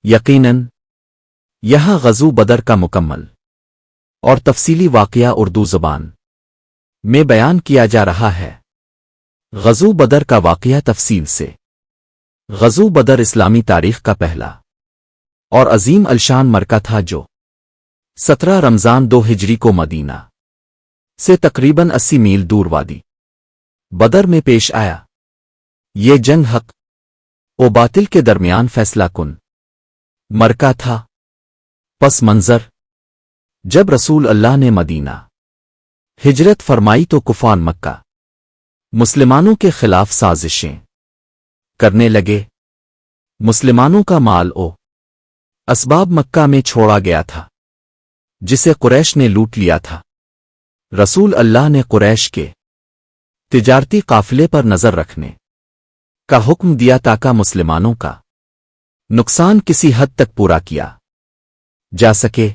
یقیناً یہاں غزو بدر کا مکمل اور تفصیلی واقعہ اردو زبان میں بیان کیا جا رہا ہے۔ غزو بدر کا واقعہ تفصیل سے۔ غزو بدر اسلامی تاریخ کا پہلا اور عظیم الشان مرکہ تھا جو 17 رمضان 2 ہجری کو مدینہ سے تقریباً 80 میل دور وادی بدر میں پیش آیا۔ یہ جنگ حق و باطل کے درمیان فیصلہ کن مرکہ تھا۔ پس منظر جب رسول اللہ نے مدینہ ہجرت فرمائی تو کفار مکہ مسلمانوں کے خلاف سازشیں کرنے لگے۔ مسلمانوں کا مال و اسباب مکہ میں چھوڑا گیا تھا جسے قریش نے لوٹ لیا تھا۔ رسول اللہ نے قریش کے تجارتی قافلے پر نظر رکھنے کا حکم دیا تاکہ مسلمانوں کا نقصان کسی حد تک پورا کیا جا سکے۔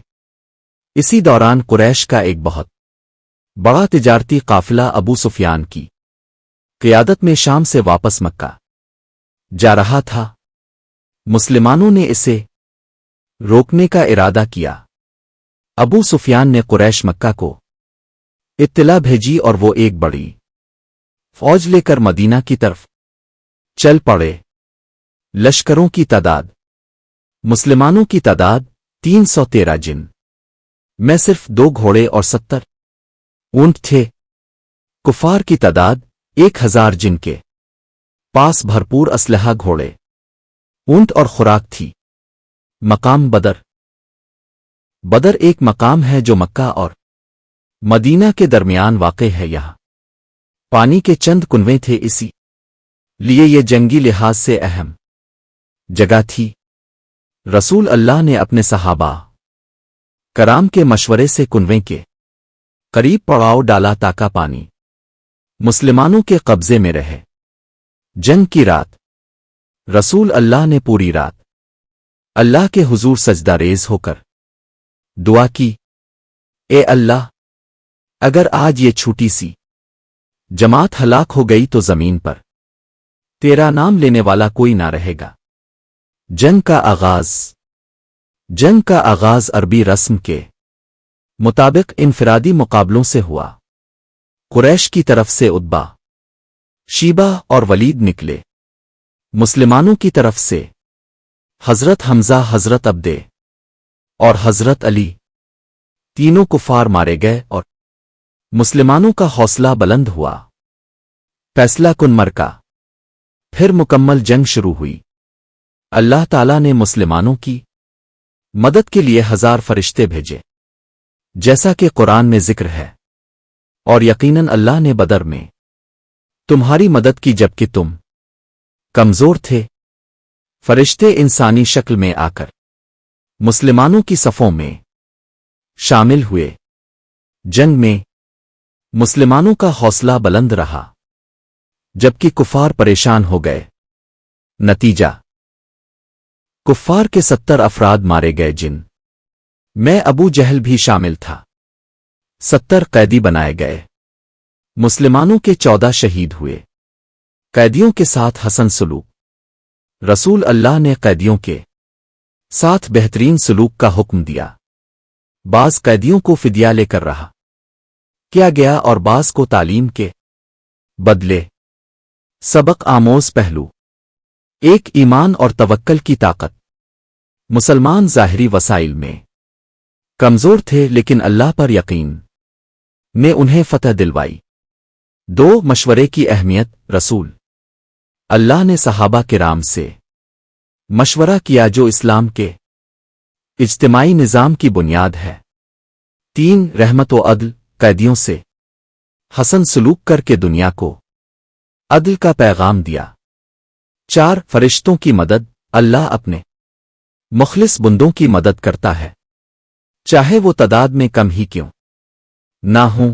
اسی دوران قریش کا ایک بہت بڑا تجارتی قافلہ ابو سفیان کی قیادت میں شام سے واپس مکہ جا رہا تھا۔ مسلمانوں نے اسے روکنے کا ارادہ کیا۔ ابو سفیان نے قریش مکہ کو اطلاع بھیجی اور وہ ایک بڑی فوج لے کر مدینہ کی طرف چل پڑے۔ لشکروں کی تعداد مسلمانوں کی تعداد 313 جن میں صرف 2 گھوڑے اور 70 اونٹ تھے۔ کفار کی تعداد 1000 جن کے پاس بھرپور اسلحہ گھوڑے اونٹ اور خوراک تھی۔ مقام بدر بدر ایک مقام ہے جو مکہ اور مدینہ کے درمیان واقع ہے۔ یہاں پانی کے چند کنویں تھے، اسی لیے یہ جنگی لحاظ سے اہم جگہ تھی۔ رسول اللہ نے اپنے صحابہ کرام کے مشورے سے کنویں کے قریب پڑاؤ ڈالا تاکہ پانی مسلمانوں کے قبضے میں رہے۔ جنگ کی رات رسول اللہ نے پوری رات اللہ کے حضور سجدہ ریز ہو کر دعا کی، اے اللہ، اگر آج یہ چھوٹی سی جماعت ہلاک ہو گئی تو زمین پر تیرا نام لینے والا کوئی نہ رہے گا۔ جنگ کا آغاز عربی رسم کے مطابق انفرادی مقابلوں سے ہوا۔ قریش کی طرف سے عتبہ، شیبہ اور ولید نکلے۔ مسلمانوں کی طرف سے حضرت حمزہ، حضرت عبدے اور حضرت علی تینوں کفار مارے گئے اور مسلمانوں کا حوصلہ بلند ہوا۔ فیصلہ کن مرکہ پھر مکمل جنگ شروع ہوئی۔ اللہ تعالیٰ نے مسلمانوں کی مدد کے لیے 1000 فرشتے بھیجے جیسا کہ قرآن میں ذکر ہے، اور یقیناً اللہ نے بدر میں تمہاری مدد کی جبکہ تم کمزور تھے۔ فرشتے انسانی شکل میں آ کر مسلمانوں کی صفوں میں شامل ہوئے۔ جنگ میں مسلمانوں کا حوصلہ بلند رہا جبکہ کفار پریشان ہو گئے۔ نتیجہ کفار کے 70 افراد مارے گئے جن میں ابو جہل بھی شامل تھا۔ 70 قیدی بنائے گئے۔ مسلمانوں کے 14 شہید ہوئے۔ قیدیوں کے ساتھ حسن سلوک رسول اللہ نے قیدیوں کے ساتھ بہترین سلوک کا حکم دیا۔ بعض قیدیوں کو فدیہ لے کر رہا کیا گیا اور بعض کو تعلیم کے بدلے سبق آموز پہلو۔ ایک، ایمان اور توکل کی طاقت۔ مسلمان ظاہری وسائل میں کمزور تھے لیکن اللہ پر یقین نے انہیں فتح دلوائی۔ 2، مشورے کی اہمیت۔ رسول اللہ نے صحابہ کرام سے مشورہ کیا جو اسلام کے اجتماعی نظام کی بنیاد ہے۔ 3، رحمت و عدل۔ قیدیوں سے حسن سلوک کر کے دنیا کو عدل کا پیغام دیا۔ 4، فرشتوں کی مدد۔ اللہ اپنے مخلص بندوں کی مدد کرتا ہے چاہے وہ تعداد میں کم ہی کیوں نہ ہوں۔